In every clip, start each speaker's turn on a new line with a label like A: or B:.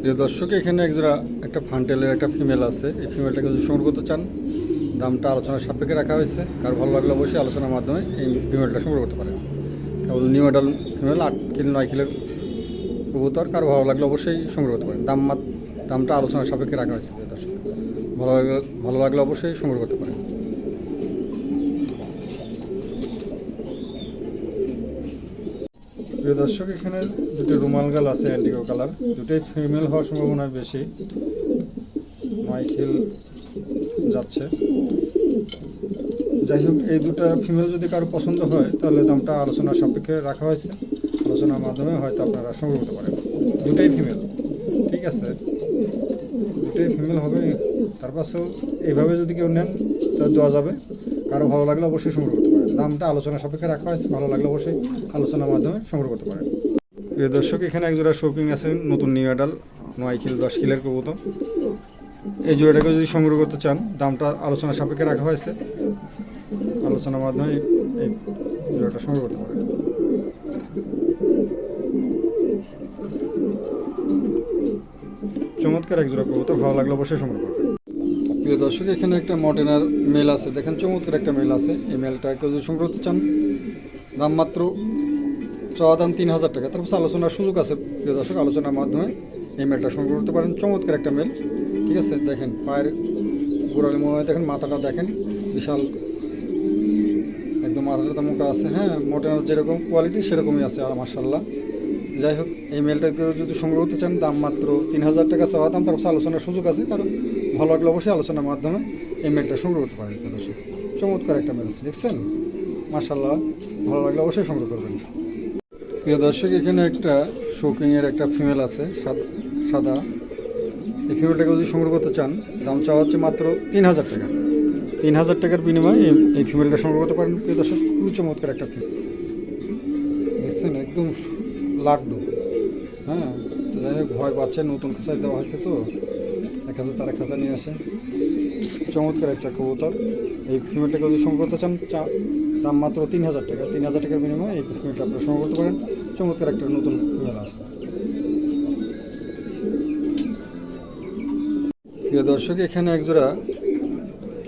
A: প্রিয় দর্শক, এখানে একজোড়া একটা ফান্টেলের একটা ফিমেল আছে। এই ফিমেলটাকে যদি সংগ্রহ করতে চান, দামটা আলোচনার সাপেক্ষে রাখা হয়েছে। কার ভালো লাগলে অবশ্যই আলোচনার মাধ্যমে এই ফিমেলটা সংগ্রহ করতে পারেন। কেবল নিউ অ্যাডাল ফিমেল 8 কিলো 9 কিলোর কবুতর। কার ভালো লাগলে অবশ্যই সংগ্রহ করতে পারেন। দামটা আলোচনার সাপেক্ষে রাখা হয়েছে। প্রিয় দর্শক, ভালো লাগলে অবশ্যই সংগ্রহ করতে পারেন। প্রিয় দর্শক, এখানে দুটো রুমাল গাল আছে অ্যান্টিগো কালার। দুটোই ফিমেল হওয়ার সম্ভাবনা বেশি। 9 কিল যাচ্ছে। যাই হোক, এই দুটো ফিমেল যদি কারো পছন্দ হয় তাহলে দামটা আলোচনার সাপেক্ষে রাখা হয়েছে। আলোচনার মাধ্যমে হয়তো আপনারা সংগ্রহ করতে পারেন। দুটোই ফিমেল, ঠিক আছে, দুটোই ফিমেল হবে। তার পাশেও এইভাবে যদি কেউ নেন তা দেওয়া যাবে। কারো ভালো লাগলে অবশ্যই সংগ্রহ করতে পারেন। দামটা আলোচনার সাপেক্ষে রাখা হয়েছে। ভালো লাগলে অবশ্যই আলোচনার মাধ্যমে সংগ্রহ করতে পারেন। প্রিয় দর্শক, এখানে একজোড়া শৌকিং আছে নতুন নিউ অ্যাডাল 9 কিল 10 কিলের কবুতর। এই জোড়াটাকে যদি সংগ্রহ করতে চান, দামটা আলোচনার সাপেক্ষে রাখা হয়েছে। আলোচনার মাধ্যমে এই জোড়াটা সংগ্রহ করতে পারেন। চমৎকার এক জোড়া কবুতর, ভালো লাগলে অবশ্যই সংগ্রহ করবেন। প্রিয় দর্শক, এখানে একটা মডেনার মেল আছে। দেখেন চমৎকার একটা মেল আছে। এই মেলটাকে যদি সংগ্রহ করতে চান, দাম মাত্র চাওয়া দাম 3000 টাকা। তারপর আলোচনার সুযোগ আছে। প্রিয় দর্শক, আলোচনার মাধ্যমে এই মেলটা সংগ্রহ করতে পারেন। চমৎকার একটা মেল, ঠিক আছে। দেখেন পায়ের গোড়ালি মনে দেখেন, মাথাটা দেখেন বিশাল, একদম মাথাটা মোটা আছে। হ্যাঁ, মোটার যেরকম কোয়ালিটি সেরকমই আছে। আর মাশাআল্লাহ, যাই হোক, এই মেলটাকে যদি সংগ্রহ করতে চান, দাম মাত্র 3000 টাকা চাওয়া দাম। তারপর আলোচনার সুযোগ আছে। কারণ ভালো লাগলে অবশ্যই আলোচনার মাধ্যমে এই মেলটা সংগ্রহ করতে পারেন। দর্শক, চমৎকার একটা মেল দেখছেন, মাশাআল্লাহ, ভালো লাগলে অবশ্যই সংগ্রহ করবেন। প্রিয় দর্শক, এখানে একটা শৌকিংয়ের একটা ফিমেল আছে সাদা। এই ফিমেলটাকে যদি সংগ্রহ করতে চান, দাম চাওয়া হচ্ছে মাত্র 3000 টাকা। 3000 টাকার বিনিময়ে এই ফিমেলটা সংগ্রহ করতে পারেন। প্রিয় দর্শক, খুবই চমৎকার একটা ফিমেল দেখছেন, একদম লাড্ডু। হ্যাঁ, যাই হোক, ভয় পাচ্ছে, নতুন খাঁচায় দেওয়া হয়েছে তো, এক হাজার তারা খাঁচা নিয়ে আসে। চমৎকার একটা কবুতর। এই ফিমেলটাকে যদি সংগ্রহ করতে চান, দাম মাত্র 3000 টাকা। 3000 টাকার বিনিময়ে এই ফিমেলটা আপনারা সংগ্রহ করতে পারেন। চমৎকার একটা নতুন ফিমেল আছে। প্রিয় দর্শক, এখানে একজোড়া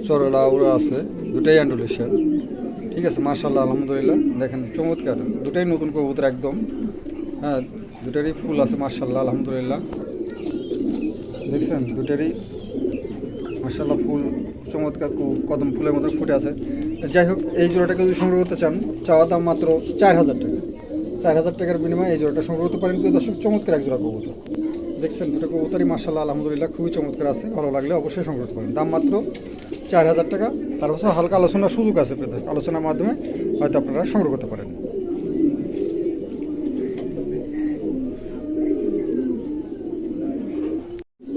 A: চরলা ওরা আছে। দুটাই অ্যান্ডোলেশিয়ান, ঠিক আছে, মাশাআল্লাহ, আলহামদুলিল্লাহ। দেখেন চমৎকার, দুটাই নতুন কবুতর একদম। হ্যাঁ, দুটারই ফুল আছে, মাশাআল্লাহ, আলহামদুলিল্লাহ। দেখছেন দুটারই মাশাআল্লাহ ফুল, চমৎকার কদম ফুলের মতো ফুটে আছে। যাই হোক, এই জোড়াটাকে যদি সংগ্রহ করতে চান, চাওয়া দাম মাত্র 4000 টাকা। 4000 টাকার বিনিময়ে এই জোড়াটা সংগ্রহ করতে পারেন। প্রিয় দর্শক, চমৎকার এক জোড়া কবুতর দেখছেন। দুটো কবুতরই মাশাআল্লাহ, আলহামদুলিল্লাহ, খুবই চমৎকার আছে। ভালো লাগলে অবশ্যই সংগ্রহ করতে পারেন। দাম মাত্র 4000 টাকা। তারপর হালকা আলোচনার সুযোগ আছে। আলোচনার মাধ্যমে হয়তো আপনারা সংগ্রহ করতে পারেন।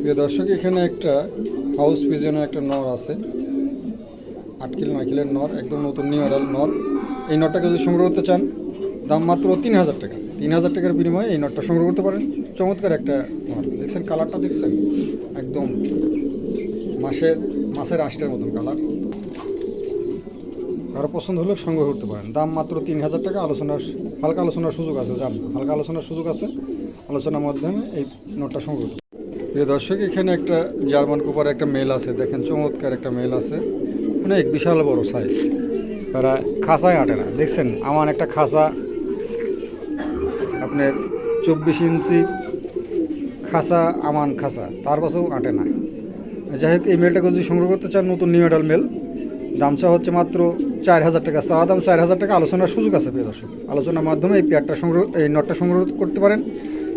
A: প্রিয় দর্শক, এখানে একটা হাউস পিজনের একটা নর আছে। 8 কিলো 9 কিলোর নর, একদম নতুন নিউ অ্যাডাল নর। এই নরটাকে যদি সংগ্রহ করতে চান, দাম মাত্র 3000 টাকা। 3000 টাকার বিনিময়ে এই নটটা সংগ্রহ করতে পারেন। চমৎকার একটা নট দেখছেন, কালারটা দেখছেন, একদম মাছের আঁশটার মতন কালার। কারো পছন্দ হলে সংগ্রহ করতে পারেন। দাম মাত্র 3000 টাকা। হালকা আলোচনার সুযোগ আছে। হালকা আলোচনার সুযোগ আছে। আলোচনার মাধ্যমে এই নটটা সংগ্রহ করতে পারেন। প্রিয় দর্শক, এখানে একটা জার্মান কুপার একটা মেল আছে। দেখেন চমৎকার একটা মেল আছে, অনেক বিশাল বড় সাইজ। তারা খাঁচায় আটে না। দেখছেন আমার একটা খাঁচা, আপনার 24 ইঞ্চি খাঁচা, আমান খাঁচা, তার পাশেও আটে না। যাই হোক, এই মেলটাকে যদি সংগ্রহ করতে চান, নতুন নিউ অ্যাডাল মেল, দাম চা হচ্ছে মাত্র 4000 টাকা। চাওয়া দাম 4000 টাকা। আলোচনার সুযোগ আছে। প্রিয় দর্শক, আলোচনার মাধ্যমে এই নটটা সংগ্রহ করতে পারেন।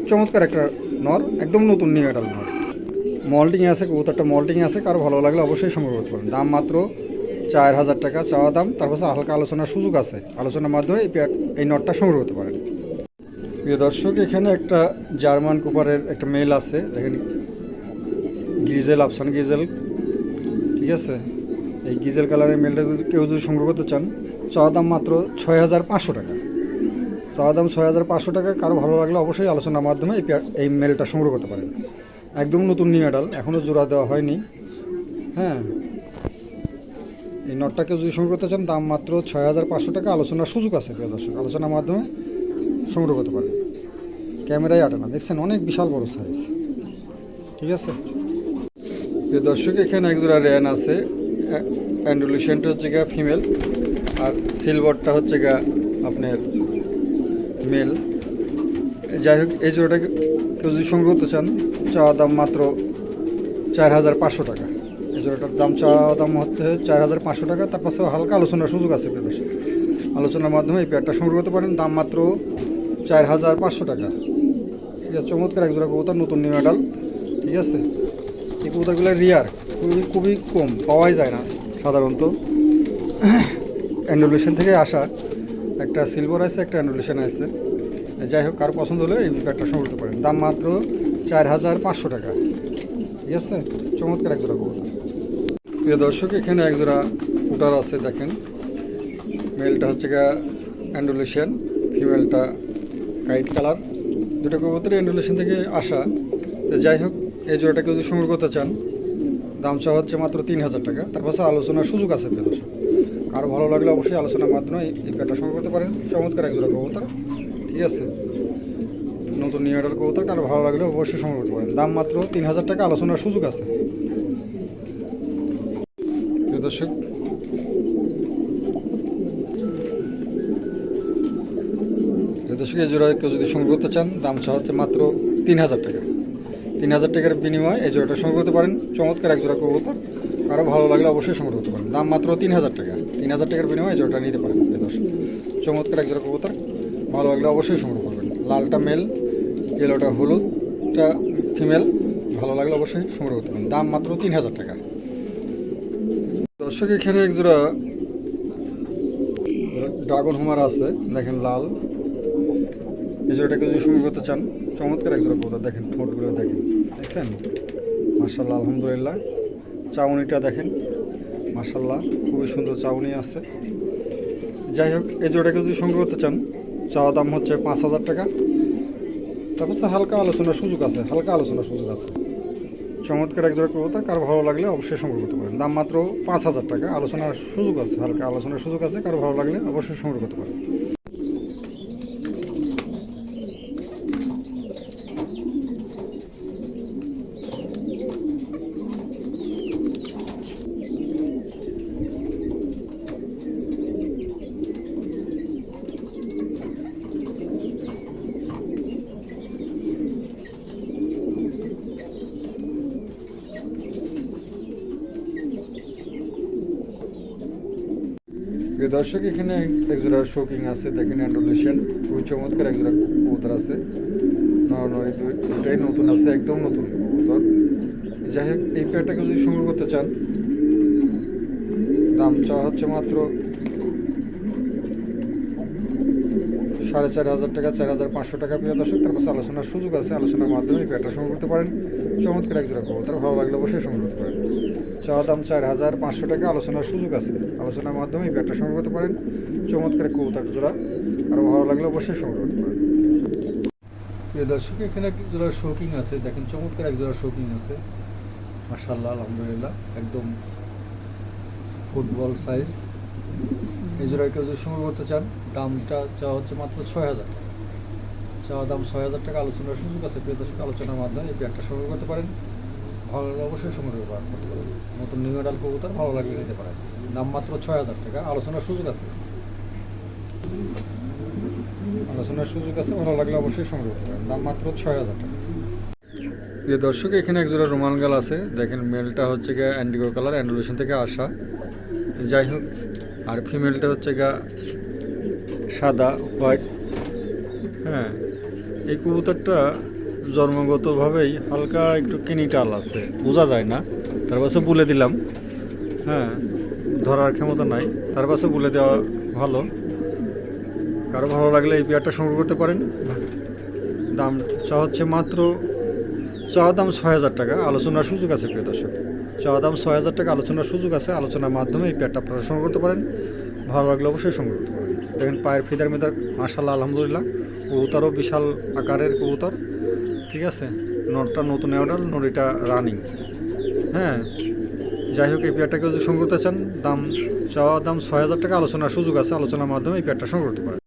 A: চমৎকার একটা নর, একদম নতুন নিউ অ্যাডাল নর। মল্টিং আছে, কবুতরটা মল্টিং আছে। কারো ভালো লাগলে অবশ্যই সংগ্রহ করতে পারেন। দাম মাত্র 4000 টাকা চাওয়া দাম। তারপর হালকা আলোচনার সুযোগ আছে। আলোচনার মাধ্যমে এই নটটা সংগ্রহ করতে পারেন। প্রিয় দর্শক, এখানে একটা জার্মান কুপারের একটা মেল আছে। দেখেন গিজেল, আফসান গিজেল, ঠিক আছে। এই গিজেল কালারের মেলটা কেউ যদি সংগ্রহ করতে চান, চাওয়া দাম মাত্র 6500 টাকা। চাওয়া দাম 6500 টাকা। কারো ভালো লাগলে অবশ্যই আলোচনার মাধ্যমে এই মেলটা সংগ্রহ করতে পারেন। একদম নতুন নিউ অ্যাডাল, এখনও জোড়া দেওয়া হয়নি। হ্যাঁ, এই নটটাকে যদি সংগ্রহ করতে চান, দাম মাত্র 6500 টাকা। আলোচনার সুযোগ আছে। প্রিয় দর্শক, আলোচনার মাধ্যমে সংগ্রহ করতে পারেন। ক্যামেরায় আটে না। দেখছেন অনেক বিশাল বড় সাইজ। ঠিক আছে প্রিয় দর্শক, এখানে একজোড়া র্যান আছে। অ্যান্ডুলেশনটা হচ্ছে গা ফিমেল, আর সিলভারটা হচ্ছে গা আপনার মেল। যাই হোক, এই জোড়াটা কেউ যদি সংগ্রহ করতে চান, চাওয়া দাম মাত্র 4,500 টাকা। এই জোড়াটার দাম চাওয়া দাম হচ্ছে 4,500 টাকা। তার পাশে হালকা আলোচনার সুযোগ আছে প্রিয় দর্শক। আলোচনার মাধ্যমে এই পেয়ারটা সংগ্রহ করতে পারেন, দাম মাত্র 4,500 টাকা। ঠিক আছে, চমৎকার এক জোড়া কবুতর, নতুন নিউ অ্যাডাল। ঠিক আছে, এই কবুতরগুলো রিয়ার, খুবই কম পাওয়াই যায় না সাধারণত। অ্যান্ডুলেশন থেকে আসা, একটা সিলভার আছে, একটা অ্যান্ডুলেশন আছে। যাই হোক, কারো পছন্দ হলে এই পেয়ারটা সংগ্রহ করতে পারেন, দাম মাত্র 4,500 টাকা। ঠিক আছে, চমৎকার এক জোড়া কবুতর। প্রিয় দর্শক, এখানে এক জোড়া কুটার আছে, দেখেন। মেলটা হচ্ছে গা অ্যান্ডুলেশন, ফিমেলটা কাইট কালার। দুটো কবুতরই অ্যান্ডুলেশন থেকে আসা। তো যাই হোক, এই জোড়াটাকে যদি সংগ্রহ করতে চান, দাম চা হচ্ছে মাত্র 3,000 টাকা। তার পাশে আলোচনার সুযোগ আছে প্রিয় দর্শক। কারো ভালো লাগলে অবশ্যই আলোচনার মাধ্যমে এই পেয়ারটা সংগ্রহ করতে পারেন, চমৎকার এক জোড়া কবুতর। ঠিক আছে, নতুন নিউ অ্যাডাল কবুতর, কারো ভালো লাগলে অবশ্যই সংগ্রহ করতে পারেন, দাম মাত্র 3,000 টাকা, আলোচনার সুযোগ আছে। প্রিয় দর্শক, এই জোড়া কেউ যদি সংগ্রহ করতে চান, দাম চা হচ্ছে মাত্র 3,000 টাকা। 3,000 টাকার বিনিময়ে এই জোড়াটা সংগ্রহ করতে পারেন, চমৎকার এক জোড়া কবুতর। আরও ভালো লাগলে অবশ্যই সংগ্রহ করতে পারেন, দাম মাত্র 3,000 টাকা। 3,000 টাকার বিনিময়ে এই জোড়াটা নিতে পারেন প্রিয় দর্শক। চমৎকার এক জোড়া কবুতর, ভালো লাগলে অবশ্যই সংগ্রহ করবেন। লালটা মেল, ইয়েলোটা হলুদটা ফিমেল, ভালো লাগলে অবশ্যই সংগ্রহ করতে পারেন, দাম মাত্র 3,000 টাকা। দর্শক, এখানে এক জোড়া ড্রাগন হুমার আছে, দেখেন লাল। এই জোড়াটাকে যদি সংগ্রহ করতে চান, চমৎকার এক জোড়া কবুতর, দেখেন ঠোঁটগুলো দেখেন, দেখছেন, মাশাআল্লাহ, আলহামদুলিল্লাহ। চাউনিটা দেখেন, মাশাআল্লাহ, খুবই সুন্দর চাউনি আছে। যাই হোক, এই জোড়াটাকে যদি সংগ্রহ করতে চান, চাওয়া দাম হচ্ছে 5,000 টাকা। তারপর হালকা আলোচনার সুযোগ আছে, চমৎকার এক জোড়া কবুতর, কারো ভালো লাগলে অবশ্যই সংগ্রহ করতে পারেন, দাম মাত্র 5,000 টাকা। আলোচনার সুযোগ আছে, হালকা আলোচনার সুযোগ আছে, কারো ভালো লাগলে অবশ্যই সংগ্রহ করতে পারেন। প্রিয় দর্শক, এখানে একজোড়া শোকিং আছে, দেখেন অ্যান্ডুলেশন, খুবই চমৎকার একজোড়া কবুতর আছে। দুটাই নতুন আছে, একদম নতুন কবুতর। যাই হোক, এই পেয়ারটাকে যদি সংগ্রহ করতে চান, দাম চাওয়া হচ্ছে মাত্র 4,500 টাকা, 4,500 টাকা প্রিয় দর্শক। তারপর আলোচনার সুযোগ আছে, আলোচনার মাধ্যমে এই পেয়ারটা সংগ্রহ করতে পারেন, চমৎকার একজোড়া কবুতর, ভালো লাগলে অবশ্যই সংগ্রহ করতে পারেন। চাওয়া দাম 4,500 টাকা, আলোচনার সুযোগ আছে, আলোচনার মাধ্যমে এই পেয়ারটা সংগ্রহ করতে পারেন, চমৎকার কবুতর জোড়া, আরও ভালো লাগলে অবশ্যই সংগ্রহ করতে পারেন। প্রিয় দর্শক, এখানে এক জোড়া শোকিং আছে, দেখেন চমৎকার এক জোড়া শোকিং আছে, মাশাআল্লাহ, আলহামদুলিল্লাহ, একদম ফুটবল সাইজ। এই জোড়ায় কেউ যদি সংগ্রহ করতে চান, দামটা চাওয়া হচ্ছে মাত্র 6,000 টাকা। চাওয়া দাম 6,000 টাকা, আলোচনার সুযোগ আছে প্রিয় দর্শক, আলোচনার মাধ্যমে এই পেয়ারটা সংগ্রহ করতে পারেন, ভালো লাগলে অবশ্যই সংগ্রহ করতে পারেন। নতুন নিউ অ্যাডাল কবুতর, ভালো লাগলে নিতে পারেন, দাম মাত্র 6,000 টাকা, আলোচনার সুযোগ আছে, ভালো লাগলে অবশ্যই সংগ্রহ করতে পারেন, দাম মাত্র 6,000 টাকা। প্রিয় দর্শক, এখানে একজোড়া রোমান গাল আছে, দেখেন মেলটা হচ্ছে গিয়ে অ্যান্ডিগো কালার, অ্যান্ডুলেশন থেকে আসা। যাই হোক, আর ফিমেলটা হচ্ছে গা সাদা হোয়াইট। হ্যাঁ, এই কবুতরটা জন্মগতভাবেই হালকা একটু কিনিটাল আছে, বোঝা যায় না, তার পাশে বলে দিলাম। হ্যাঁ, ধরার ক্ষমতা নাই, তার পাশে বলে দেওয়া ভালো। কারো ভালো লাগলে এই পেয়ারটা সংগ্রহ করতে পারেন, দাম হচ্ছে মাত্র, চাওয়া দাম 6,000 টাকা, আলোচনার সুযোগ আছে প্রিয় দর্শক। চাওয়া দাম 6,000 টাকা, আলোচনার সুযোগ আছে, আলোচনার মাধ্যমে এই পেয়ারটা আপনারা সংগ্রহ করতে পারেন, ভালো লাগলে অবশ্যই সংগ্রহ করতে পারেন। দেখেন পায়ের ফিদার মেদার, মাশাআল্লাহ, আলহামদুলিল্লাহ, কবুতরও বিশাল আকারের কবুতর। ঠিক আছে, নটটা নতুন অ্যাডাল, নড়িটা রানিং। হ্যাঁ, যাই হোক, এই পেয়ারটাকে যদি সংগ্রহ করতে চান, চাওয়া দাম 6,000 টাকা, আলোচনার সুযোগ আছে, আলোচনার মাধ্যমে এই পেয়ারটা সংগ্রহ করতে পারেন।